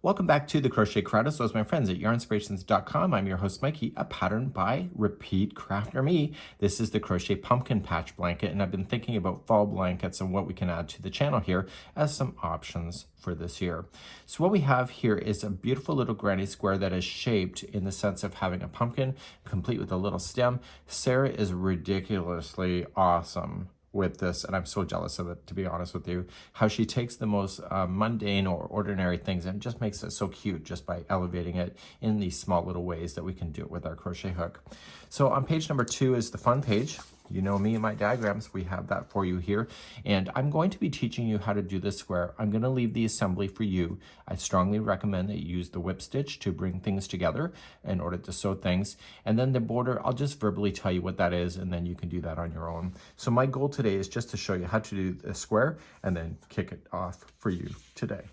Welcome back to the Crochet Crowd. So, as my friends at yarnspirations.com, I'm your host Mikey, a pattern by repeat crafter me. This is the Crochet Pumpkin Patch Blanket, and I've been thinking about fall blankets and what we can add to the channel here as some options for this year. So what we have here is a beautiful little granny square that is shaped in the sense of having a pumpkin complete with a little stem. Sarah is ridiculously awesome with this, and I'm so jealous of it, to be honest with you, how she takes the most mundane or ordinary things and just makes it so cute just by elevating it in these small little ways that we can do it with our crochet hook. So on page number 2 is the fun page. You know me and my diagrams, we have that for you here. And I'm going to be teaching you how to do this square. I'm going to leave the assembly for you. I strongly recommend that you use the whip stitch to bring things together in order to sew things. And then the border, I'll just verbally tell you what that is, and then you can do that on your own. So my goal today is just to show you how to do the square and then kick it off for you today.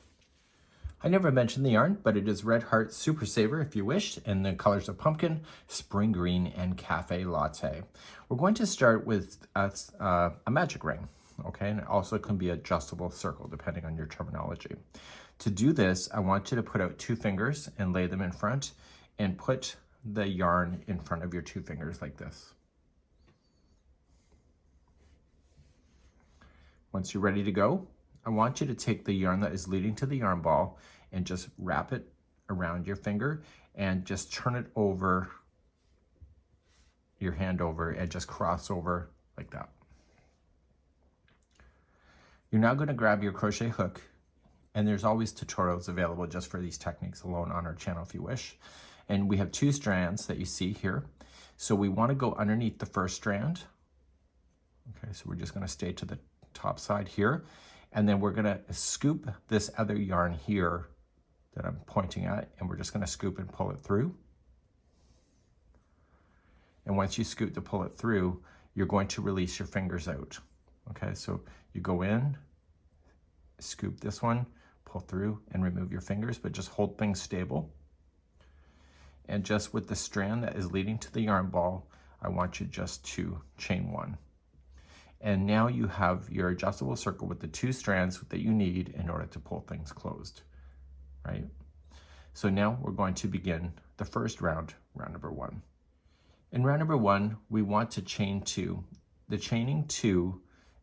I never mentioned the yarn, but it is Red Heart Super Saver if you wish, and the colors of pumpkin, spring green, and cafe latte. We're going to start with a magic ring, okay? And it also can be adjustable circle depending on your terminology. To do this, I want you to put out 2 fingers and lay them in front and put the yarn in front of your 2 fingers like this. Once you're ready to go, I want you to take the yarn that is leading to the yarn ball and just wrap it around your finger and just turn it over, your hand over, and just cross over like that. You're now going to grab your crochet hook, and there's always tutorials available just for these techniques alone on our channel if you wish. And we have 2 strands that you see here. So we want to go underneath the first strand. Okay, so we're just going to stay to the top side here. And then we're going to scoop this other yarn here that I'm pointing at, and we're just going to scoop and pull it through. And once you scoop to pull it through, you're going to release your fingers out. Okay, so you go in, scoop this one, pull through, and remove your fingers, but just hold things stable. And just with the strand that is leading to the yarn ball, I want you just to chain 1. And now you have your adjustable circle with the 2 strands that you need in order to pull things closed, right? So now we're going to begin the first round, round number 1. In round number 1, we want to chain 2. The chaining 2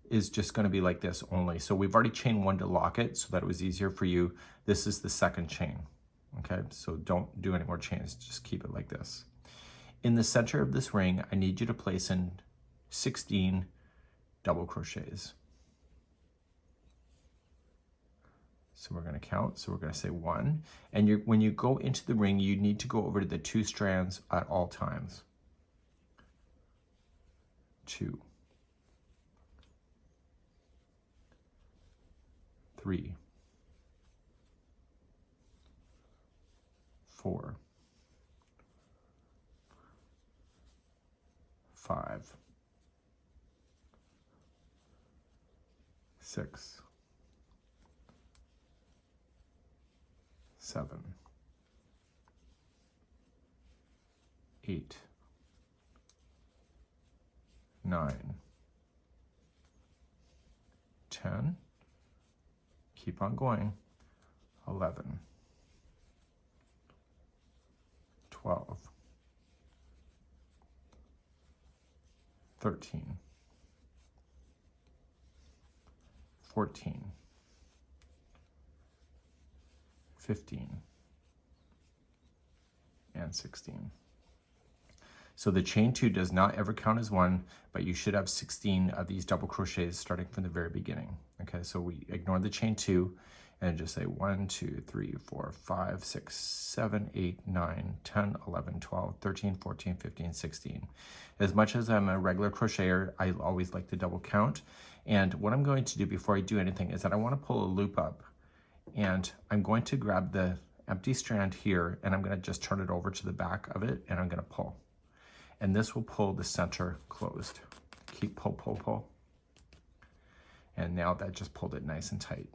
is just going to be like this only. So we've already chained 1 to lock it so that it was easier for you. This is the second chain, okay? So don't do any more chains, just keep it like this. In the center of this ring, I need you to place in 16 double crochets. So we're going to count. So we're going to say 1. And when you go into the ring, you need to go over to the 2 strands at all times. 2, 3, 4, 5, 6, 7, 8, 9, 10, keep on going, 11, 12, 13, 14, 15, and 16. So the chain 2 does not ever count as 1, but you should have 16 of these double crochets starting from the very beginning. Okay, so we ignore the chain 2 and just say 1, 2, 3, 4, 5, 6, 7, 8, 9, 10, 11, 12, 13, 14, 15, 16. As much as I'm a regular crocheter, I always like to double count. And what I'm going to do before I do anything is that I want to pull a loop up, and I'm going to grab the empty strand here, and I'm going to just turn it over to the back of it, and I'm going to pull. And this will pull the center closed. Keep pull, pull, pull. And now that just pulled it nice and tight.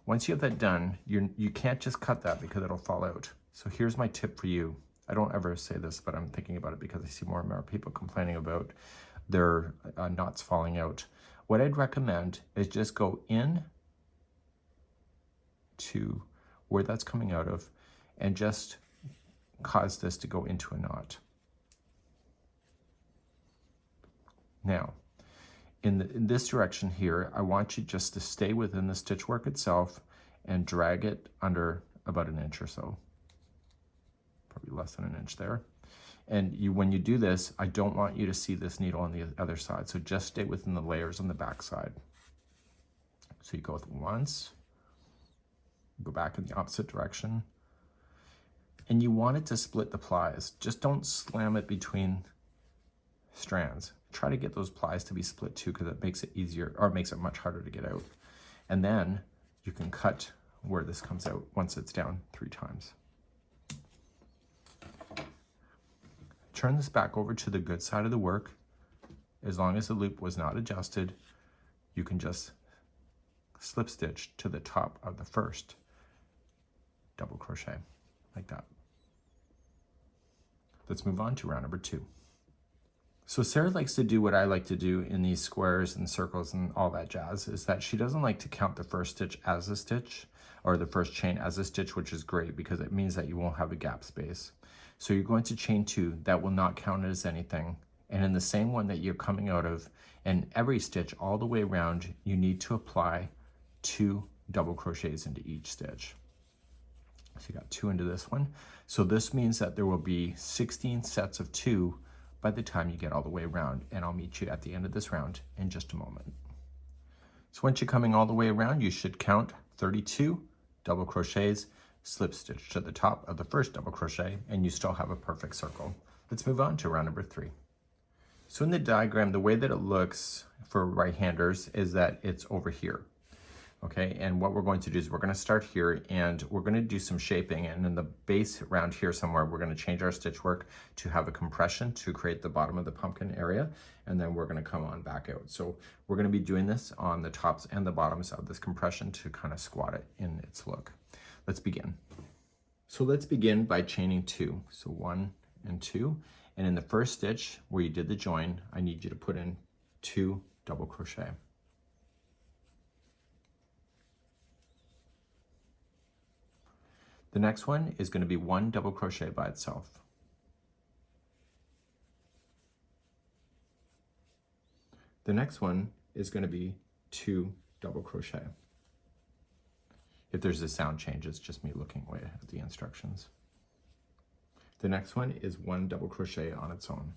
Once you have that done, you can't just cut that because it'll fall out. So here's my tip for you. I don't ever say this, but I'm thinking about it because I see more and more people complaining about their knots falling out. What I'd recommend is just go in to where that's coming out of and just cause this to go into a knot. Now, in this direction here, I want you just to stay within the stitch work itself and drag it under about an inch or so. Probably less than an inch there. And when you do this, I don't want you to see this needle on the other side. So just stay within the layers on the back side. So you go with once, go back in the opposite direction, and you want it to split the plies. Just don't slam it between strands. Try to get those plies to be split too, because it makes it easier, or it makes it much harder to get out. And then you can cut where this comes out once it's down 3 times. Turn this back over to the good side of the work. As long as the loop was not adjusted, you can just slip stitch to the top of the first double crochet, like that. Let's move on to round number 2. So Sarah likes to do what I like to do in these squares and circles and all that jazz, is that she doesn't like to count the first stitch as a stitch, or the first chain as a stitch, which is great because it means that you won't have a gap space. So you're going to chain 2, that will not count as anything. And in the same one that you're coming out of, and every stitch all the way around, you need to apply 2 double crochets into each stitch. So you got 2 into this one. So this means that there will be 16 sets of 2 by the time you get all the way around, and I'll meet you at the end of this round in just a moment. So once you're coming all the way around, you should count 32 double crochets, slip stitch to the top of the first double crochet, and you still have a perfect circle. Let's move on to round number 3. So in the diagram, the way that it looks for right-handers is that it's over here. Okay, and what we're going to do is we're going to start here and we're going to do some shaping, and in the base around here somewhere we're going to change our stitch work to have a compression to create the bottom of the pumpkin area, and then we're going to come on back out. So we're going to be doing this on the tops and the bottoms of this compression to kind of squat it in its look. Let's begin. So let's begin by chaining 2. So 1 and 2, and in the first stitch where you did the join, I need you to put in 2 double crochet. The next one is going to be 1 double crochet by itself. The next one is going to be 2 double crochet. If there's a sound change, it's just me looking away at the instructions. The next one is 1 double crochet on its own.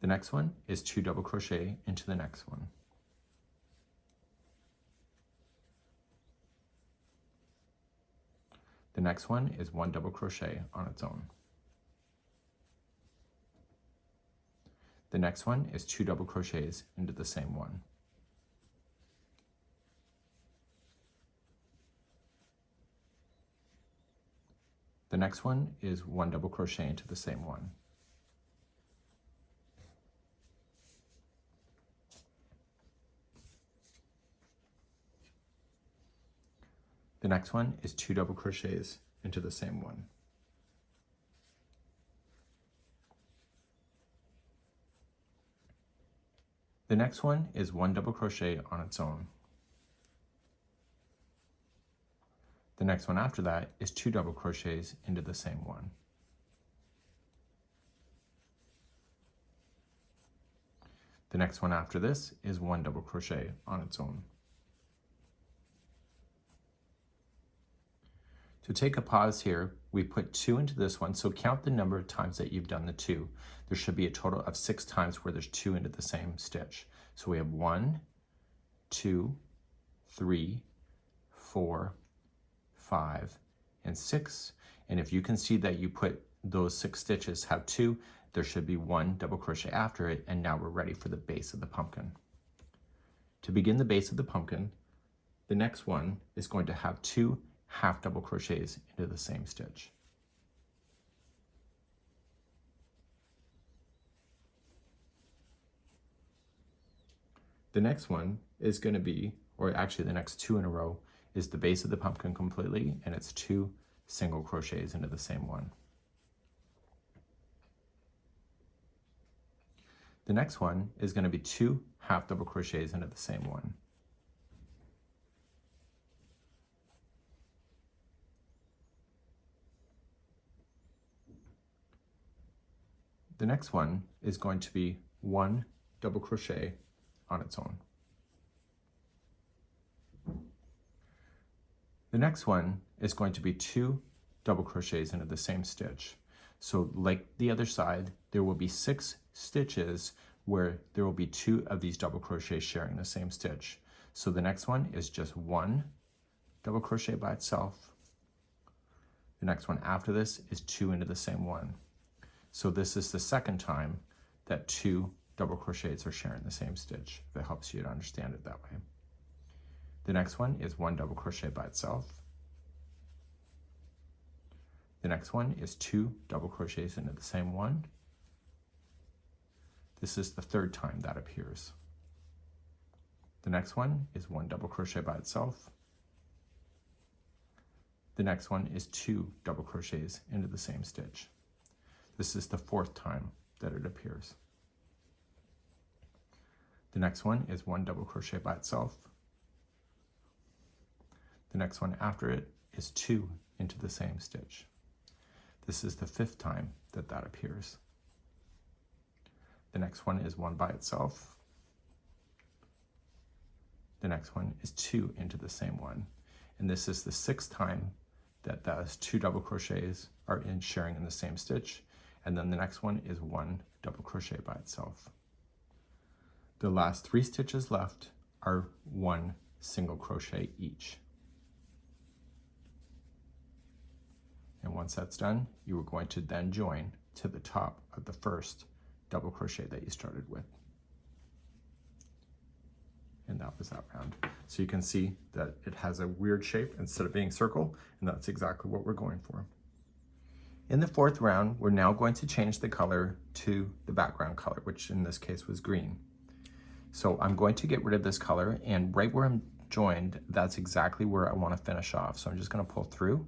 The next one is 2 double crochet into the next one. The next one is 1 double crochet on its own. The next one is 2 double crochets into the same one. The next one is 1 double crochet into the same one. The next one is 2 double crochets into the same one. The next one is 1 double crochet on its own. The next one after that is 2 double crochets into the same one. The next one after this is 1 double crochet on its own. To take a pause here, we put 2 into this one, so count the number of times that you've done the 2. There should be a total of 6 times where there's 2 into the same stitch. So we have 1, 2, 3, 4, 5, and 6. And if you can see that you put those 6 stitches have 2, there should be 1 double crochet after it, and now we're ready for the base of the pumpkin. To begin the base of the pumpkin, the next one is going to have 2 half double crochets into the same stitch. The next one is going to be, or actually the next 2 in a row, is the base of the pumpkin completely, and it's 2 single crochets into the same one. The next one is going to be 2 half double crochets into the same one. The next one is going to be 1 double crochet on its own. The next one is going to be 2 double crochets into the same stitch. So like the other side, there will be 6 stitches where there will be 2 of these double crochets sharing the same stitch. So the next one is just 1 double crochet by itself. The next one after this is 2 into the same one. So this is the second time that 2 double crochets are sharing the same stitch, if it helps you to understand it that way. The next one is 1 double crochet by itself. The next one is 2 double crochets into the same one. This is the third time that appears. The next one is 1 double crochet by itself. The next one is 2 double crochets into the same stitch. This is the fourth time that it appears. The next one is 1 double crochet by itself. The next one after it is 2 into the same stitch. This is the fifth time that that appears. The next one is 1 by itself. The next one is 2 into the same one. And this is the sixth time that those 2 double crochets are sharing in the same stitch. And then the next one is 1 double crochet by itself. The last 3 stitches left are 1 single crochet each. And once that's done, you are going to then join to the top of the first double crochet that you started with. And that was that round. So you can see that it has a weird shape instead of being circle, and that's exactly what we're going for. In the fourth round, we're now going to change the color to the background color, which in this case was green. So I'm going to get rid of this color, and right where I'm joined, that's exactly where I want to finish off. So I'm just going to pull through,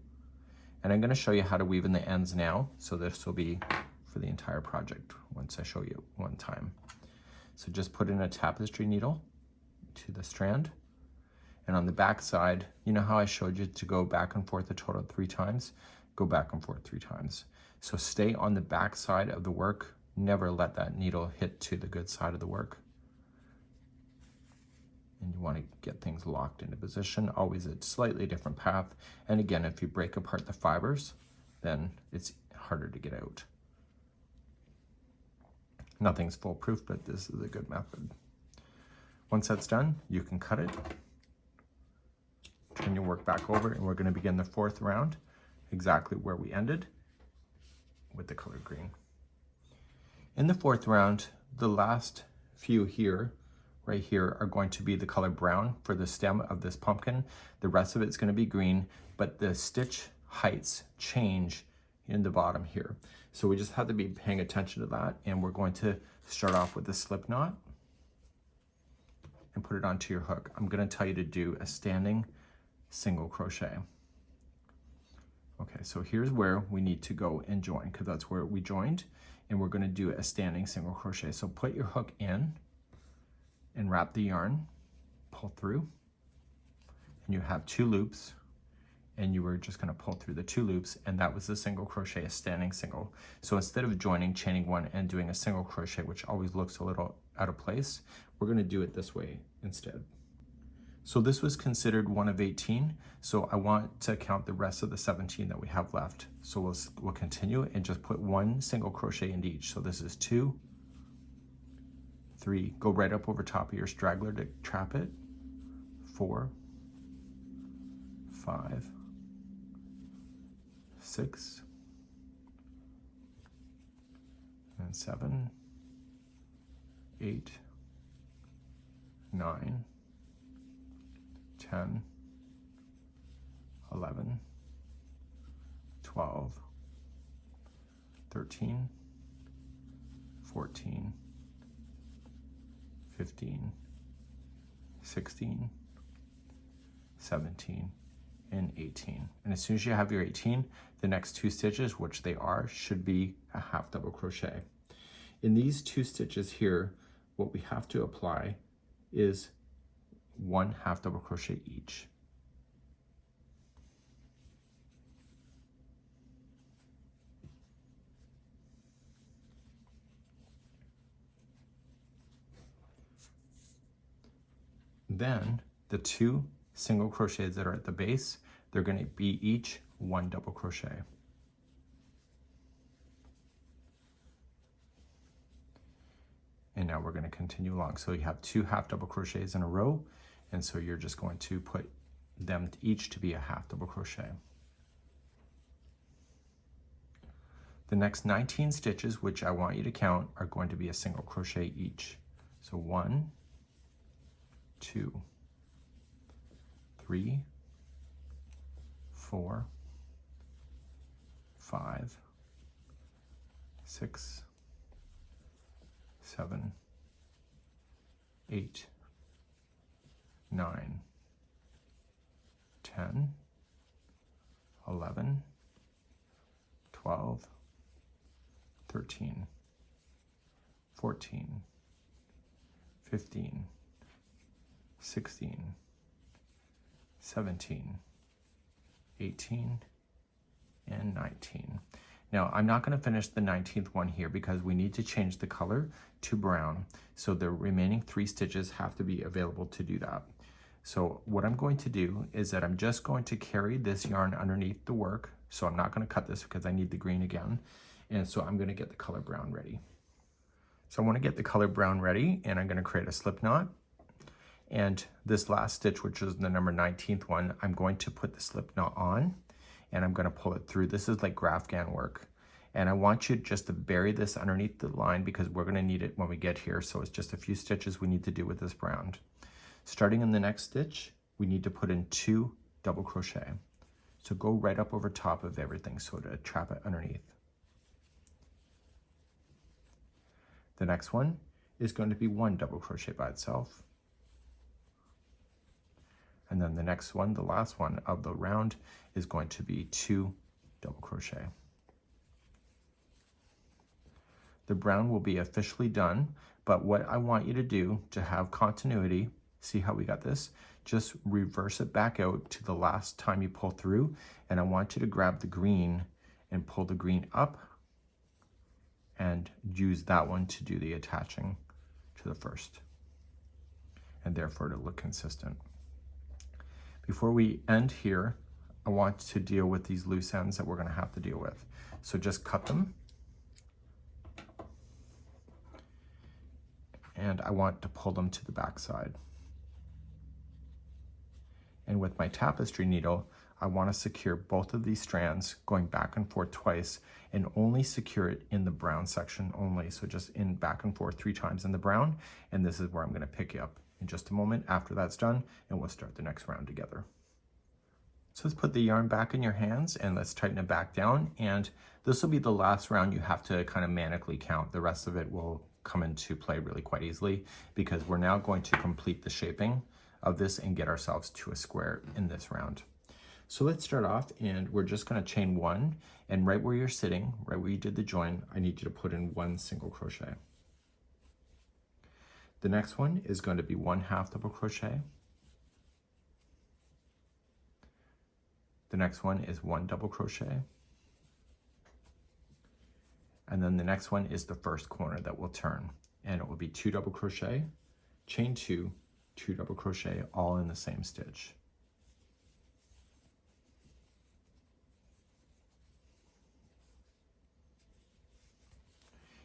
and I'm going to show you how to weave in the ends now. So this will be for the entire project once I show you one time. So just put in a tapestry needle to the strand, and on the back side, you know how I showed you to go back and forth a total of 3 times? Go back and forth 3 times. So stay on the back side of the work. Never let that needle hit to the good side of the work. And you want to get things locked into position, always a slightly different path. And again, if you break apart the fibers, then it's harder to get out. Nothing's foolproof, but this is a good method. Once that's done, you can cut it. Turn your work back over, and we're going to begin the fourth round exactly where we ended with the color green. In the fourth round, the last few here, right here, are going to be the color brown for the stem of this pumpkin. The rest of it's going to be green, but the stitch heights change in the bottom here. So we just have to be paying attention to that, and we're going to start off with a slip knot and put it onto your hook. I'm going to tell you to do a standing single crochet. Okay, so here's where we need to go and join, because that's where we joined, and we're going to do a standing single crochet. So put your hook in and wrap the yarn, pull through, and you have 2 loops, and you were just going to pull through the 2 loops, and that was a single crochet, a standing single. So instead of joining, chaining 1, and doing a single crochet, which always looks a little out of place, we're going to do it this way instead. So this was considered 1 of 18, so I want to count the rest of the 17 that we have left. So we'll continue and just put 1 single crochet into each. So this is 2, 3, go right up over top of your straggler to trap it, 4, 5, 6, and 7, 8, 9, 10, 11, 12, 13, 14, 15, 16, 17, and 18. And as soon as you have your 18, the next 2 stitches, which they are, should be a half double crochet. In these 2 stitches here, what we have to apply is 1 half double crochet each. Then the 2 single crochets that are at the base, they're going to be each 1 double crochet. And now we're going to continue along. So you have 2 half double crochets in a row, and so you're just going to put them each to be a half double crochet. The next 19 stitches, which I want you to count, are going to be a single crochet each. So 1, 2, 3, 4, 5, 6, 7, 8, 9, 10, 11, 12, 13, 14, 15, 16, 17, 18, and 19. Now, I'm not going to finish the 19th one here because we need to change the color to brown. So the remaining 3 stitches have to be available to do that. So what I'm going to do is that I'm just going to carry this yarn underneath the work. So I'm not going to cut this because I need the green again. And so I'm going to get the color brown ready. So I want to get the color brown ready, and I'm going to create a slip knot. And this last stitch, which is the number 19th one, I'm going to put the slip knot on, and I'm going to pull it through. This is like Grafghan work. And I want you just to bury this underneath the line because we're going to need it when we get here. So it's just a few stitches we need to do with this brown. Starting in the next stitch, we need to put in 2 double crochet. So go right up over top of everything so to trap it underneath. The next one is going to be 1 double crochet by itself. And then the next one, the last one of the round, is going to be 2 double crochet. The brown will be officially done, but what I want you to do to have continuity, see how we got this? Just reverse it back out to the last time you pull through, and I want you to grab the green and pull the green up and use that one to do the attaching to the first, and therefore to look consistent. Before we end here, I want to deal with these loose ends that we're going to have to deal with. So just cut them. And I want to pull them to the back side. And with my tapestry needle, I want to secure both of these strands going back and forth twice, and only secure it in the brown section only. So just in back and forth 3 times in the brown, and this is where I'm going to pick you up in just a moment after that's done, and we'll start the next round together. So let's put the yarn back in your hands and let's tighten it back down, and this will be the last round you have to kind of manically count. The rest of it will come into play really quite easily because we're now going to complete the shaping of this and get ourselves to a square in this round. So let's start off, and we're just going to chain 1, and right where you're sitting, right where you did the join, I need you to put in 1 single crochet. The next one is going to be 1 half double crochet. The next one is 1 double crochet. And then the next one is the first corner that will turn, and it will be 2 double crochet, chain 2, 2 double crochet, all in the same stitch.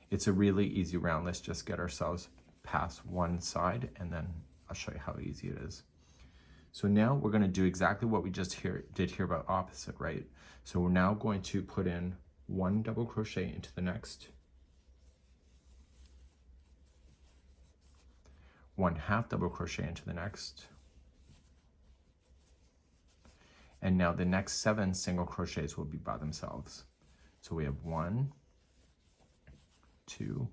It's a really easy round. Let's just get ourselves past one side, and then I'll show you how easy it is. So now we're going to do exactly what we just did here about opposite, right? So we're now going to put in 1 double crochet into the next, 1 half double crochet into the next, and now the next 7 single crochets will be by themselves. So we have 1, 2,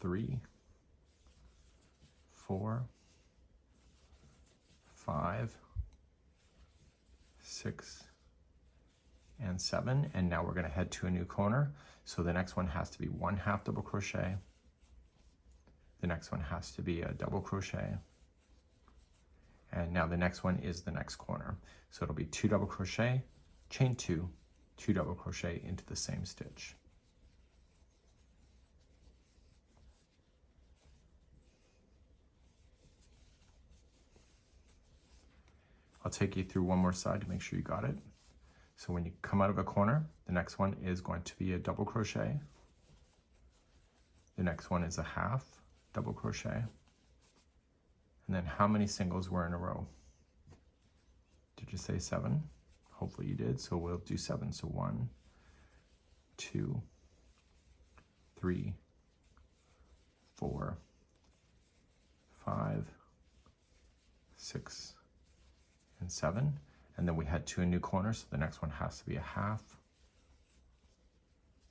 3, 4, 5, 6, and 7, and now we're going to head to a new corner. So the next one has to be 1 half double crochet. The next one has to be a double crochet. And now the next one is the next corner. So it'll be 2 double crochet, chain 2, 2 double crochet into the same stitch. I'll take you through one more side to make sure you got it. So when you come out of a corner, the next one is going to be a double crochet. The next one is a half double crochet. And then how many singles were in a row? Did you say 7? Hopefully you did. So we'll do 7. So 1, 2, 3, 4, 5, 6, and 7. And then we head to a new corner, so the next one has to be a half.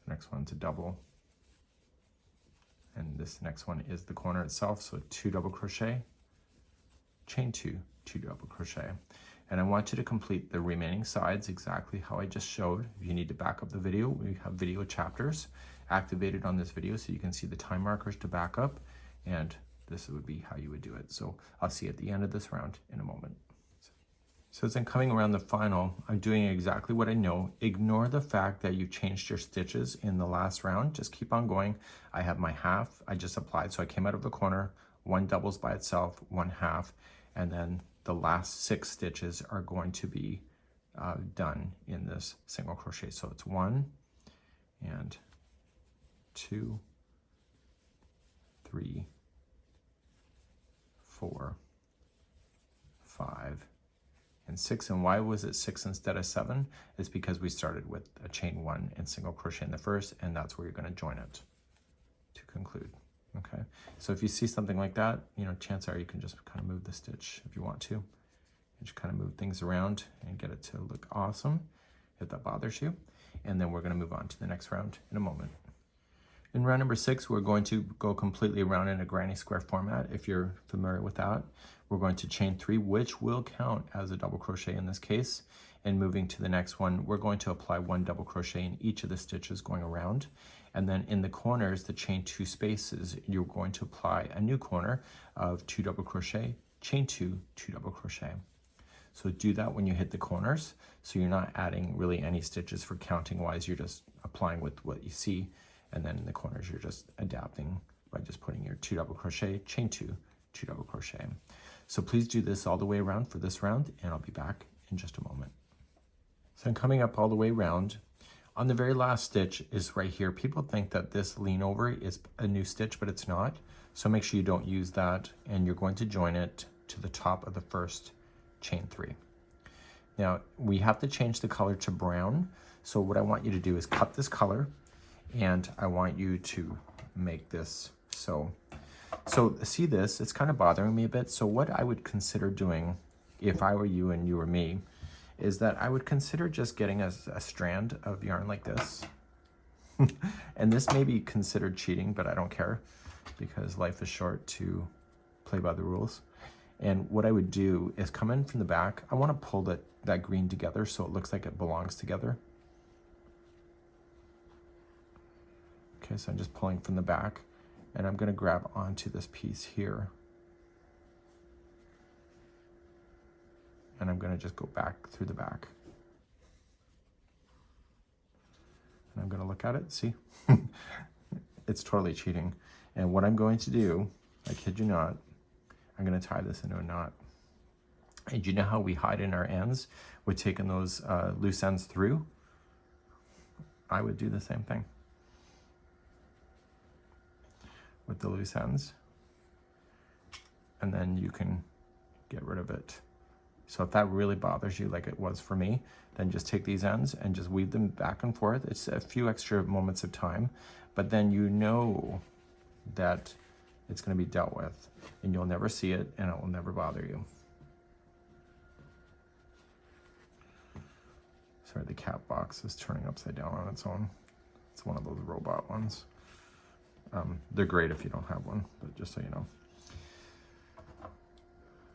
The next one's a double. And this next one is the corner itself, so 2 double crochet, chain 2, 2 double crochet. And I want you to complete the remaining sides exactly how I just showed. If you need to back up the video, we have video chapters activated on this video so you can see the time markers to back up, and this would be how you would do it. So I'll see you at the end of this round in a moment. So as I'm coming around the final, I'm doing exactly what I know. Ignore the fact that you changed your stitches in the last round. Just keep on going. I have my half I just applied, so I came out of the corner, 1 doubles by itself, 1 half, and then the last 6 stitches are going to be done in this single crochet. So it's 1 and 2, 3, 4, 5, and 6. And why was it 6 instead of 7? It's because we started with a chain 1 and single crochet in the first, and that's where you're going to join it to conclude. Okay, so if you see something like that, you know, chances are you can just kind of move the stitch if you want to, and just kind of move things around and get it to look awesome if that bothers you. And then we're going to move on to the next round in a moment. In round number 6, we're going to go completely around in a granny square format. If you're familiar with that, we're going to chain 3, which will count as a double crochet in this case. And moving to the next one, we're going to apply 1 double crochet in each of the stitches going around. And then in the corners, the chain 2 spaces, you're going to apply a new corner of 2 double crochet, chain 2, 2 double crochet. So do that when you hit the corners. So you're not adding really any stitches for counting wise, you're just applying with what you see. And then in the corners, you're just adapting by just putting your 2 double crochet, chain 2, 2 double crochet. So please do this all the way around for this round, and I'll be back in just a moment. So I'm coming up all the way around. On the very last stitch is right here. People think that this lean over is a new stitch, but it's not. So make sure you don't use that, and you're going to join it to the top of the first chain 3. Now we have to change the color to brown. So what I want you to do is cut this color, and I want you to make this so see this, it's kind of bothering me a bit. So what I would consider doing if I were you and you were me is that I would consider just getting a strand of yarn like this. And this may be considered cheating, but I don't care because life is short to play by the rules. And what I would do is come in from the back. I want to pull that green together so it looks like it belongs together. Okay, so I'm just pulling from the back, and I'm going to grab onto this piece here. And I'm going to just go back through the back. And I'm going to look at it, see? It's totally cheating. And what I'm going to do, I kid you not, I'm going to tie this into a knot. And you know how we hide in our ends with taking those loose ends through? I would do the same thing with the loose ends. And then you can get rid of it. So if that really bothers you like it was for me, then just take these ends and just weave them back and forth. It's a few extra moments of time, but then you know that it's going to be dealt with and you'll never see it and it will never bother you. Sorry, the cat box is turning upside down on its own. It's one of those robot ones. They're great if you don't have one, but just so you know.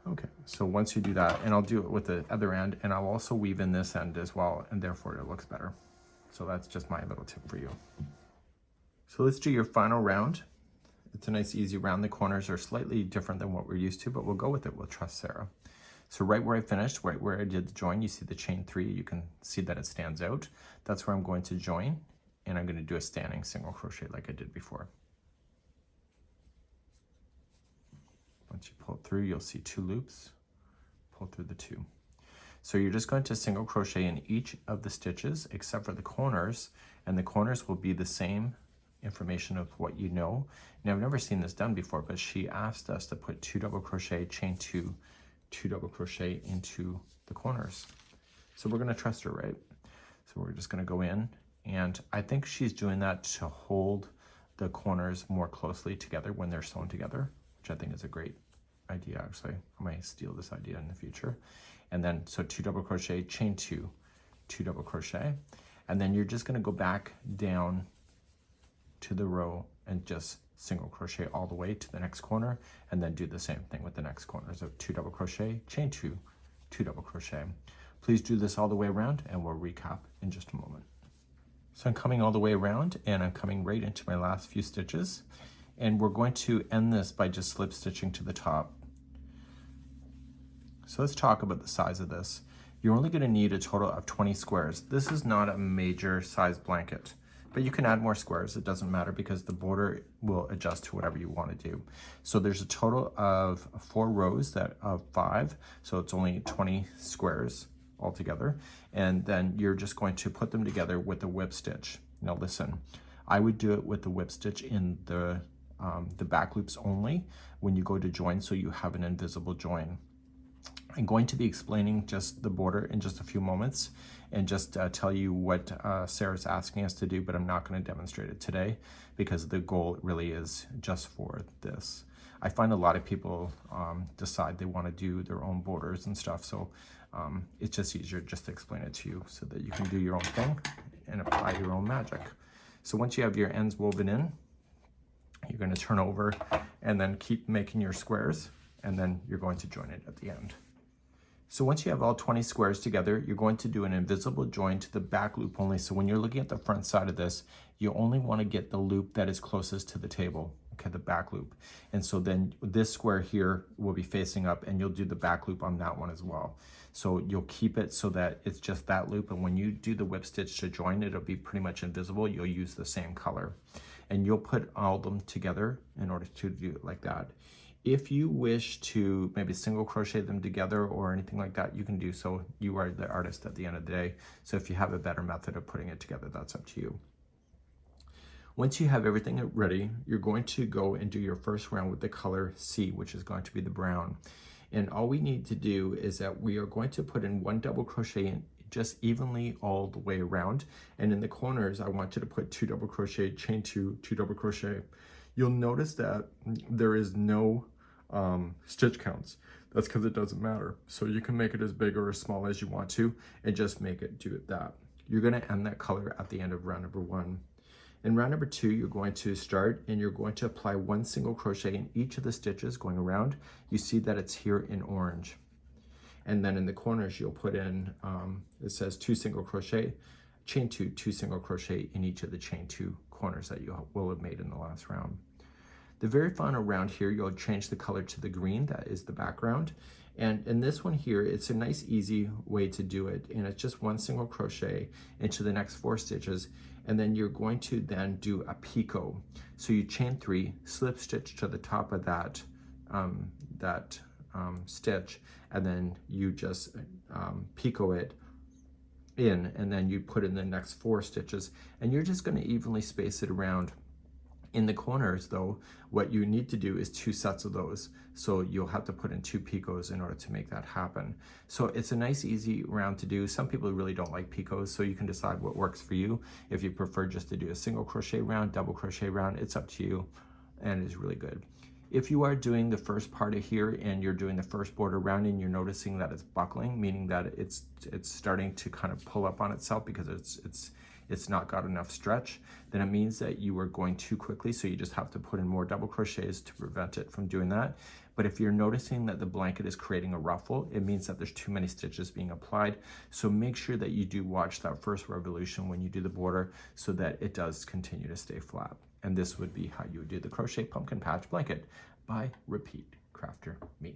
Okay, so once you do that, and I'll do it with the other end, and I'll also weave in this end as well, and therefore it looks better. So that's just my little tip for you. So let's do your final round. It's a nice easy round. The corners are slightly different than what we're used to, but we'll go with it. We'll trust Sarah. So right where I finished, right where I did the join, you see the chain 3, you can see that it stands out. That's where I'm going to join, and I'm going to do a standing single crochet like I did before. Once you pull it through, you'll see 2 loops. Pull through the 2. So you're just going to single crochet in each of the stitches except for the corners, and the corners will be the same information of what you know. Now, I've never seen this done before, but she asked us to put 2 double crochet, chain 2, 2 double crochet into the corners. So we're going to trust her, right? So we're just going to go in, and I think she's doing that to hold the corners more closely together when they're sewn together, which I think is a great idea. Actually, I might steal this idea in the future. And then, so 2 double crochet, chain 2, 2 double crochet, and then you're just going to go back down to the row and just single crochet all the way to the next corner, and then do the same thing with the next corner. So 2 double crochet, chain 2, 2 double crochet. Please do this all the way around, and we'll recap in just a moment. So I'm coming all the way around, and I'm coming right into my last few stitches, and we're going to end this by just slip stitching to the top. So let's talk about the size of this. You're only going to need a total of 20 squares. This is not a major size blanket, but you can add more squares. It doesn't matter because the border will adjust to whatever you want to do. So there's a total of 4 rows of 5, so it's only 20 squares altogether. And then you're just going to put them together with a whip stitch. Now listen, I would do it with the whip stitch in the back loops only when you go to join, so you have an invisible join. I'm going to be explaining just the border in just a few moments and just tell you what Sarah's asking us to do, but I'm not going to demonstrate it today because the goal really is just for this. I find a lot of people decide they want to do their own borders and stuff, so it's just easier just to explain it to you so that you can do your own thing and apply your own magic. So once you have your ends woven in, you're going to turn over and then keep making your squares, and then you're going to join it at the end. So once you have all 20 squares together, you're going to do an invisible join to the back loop only. So when you're looking at the front side of this, you only want to get the loop that is closest to the table, okay, the back loop. And so then this square here will be facing up, and you'll do the back loop on that one as well. So you'll keep it so that it's just that loop, and when you do the whip stitch to join, it'll be pretty much invisible. You'll use the same color, and you'll put all of them together in order to do it like that. If you wish to maybe single crochet them together or anything like that, you can do so. You are the artist at the end of the day. So if you have a better method of putting it together, that's up to you. Once you have everything ready, you're going to go and do your first round with the color C, which is going to be the brown. And all we need to do is that we are going to put in 1 double crochet in just evenly all the way around. And in the corners, I want you to put 2 double crochet, chain 2, 2 double crochet. You'll notice that there is no stitch counts. That's because it doesn't matter. So you can make it as big or as small as you want to and just make it do it that. You're going to end that color at the end of round number 1. In round number 2, you're going to start and you're going to apply 1 single crochet in each of the stitches going around. You see that it's here in orange. And then in the corners, you'll put in, it says 2 single crochet, chain 2, 2 single crochet in each of the chain 2 corners that you will have made in the last round. The very final round here, you'll change the color to the green, that is the background. And in this one here, it's a nice easy way to do it. And it's just 1 single crochet into the next 4 stitches. And then you're going to then do a picot. So you chain 3, slip stitch to the top of that, stitch, and then you just picot it in, and then you put in the next 4 stitches, and you're just going to evenly space it around. In the corners though, what you need to do is 2 sets of those, so you'll have to put in 2 picots in order to make that happen. So it's a nice easy round to do. Some people really don't like picots, so you can decide what works for you. If you prefer just to do a single crochet round, double crochet round, it's up to you, and it's really good. If you are doing the first part of here and you're doing the first border round and you're noticing that it's buckling, meaning that it's starting to kind of pull up on itself because it's not got enough stretch, then it means that you are going too quickly, so you just have to put in more double crochets to prevent it from doing that. But if you're noticing that the blanket is creating a ruffle, it means that there's too many stitches being applied. So make sure that you do watch that first revolution when you do the border so that it does continue to stay flat. And this would be how you would do the Crochet Pumpkin Patch Blanket by Repeat Crafter Me.